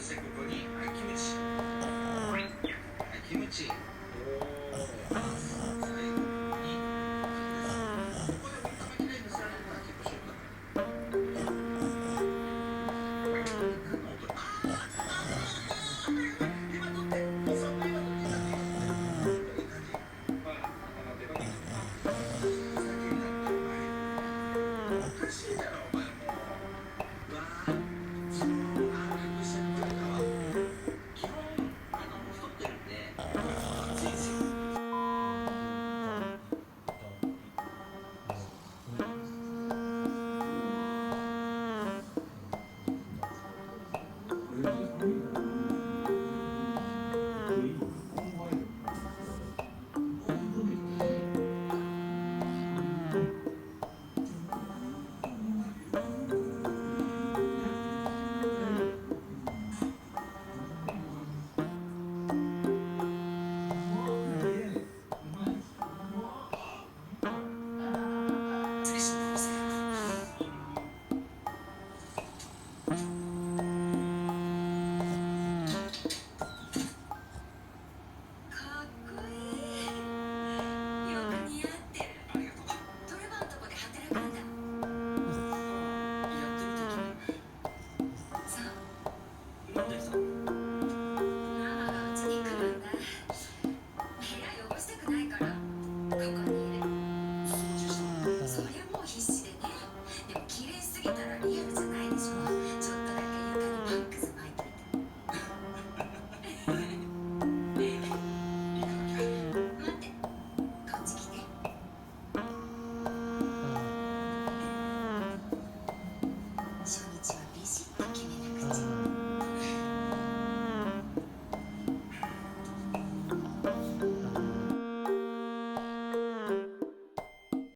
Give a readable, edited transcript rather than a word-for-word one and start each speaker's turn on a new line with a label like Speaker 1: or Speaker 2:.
Speaker 1: してここに、はい、キムチ。はい、キムチ。最後に、ここで温めきれいにするのが結構勝負だから。何の音。今乗って、そんな今乗ってたっていい感じ。まあ、出番。先になってお前。おかしいだろ、お前もう。わあ、その暗躍してるというかは、基本、太ってるんで、暑いんですよ。なんでさ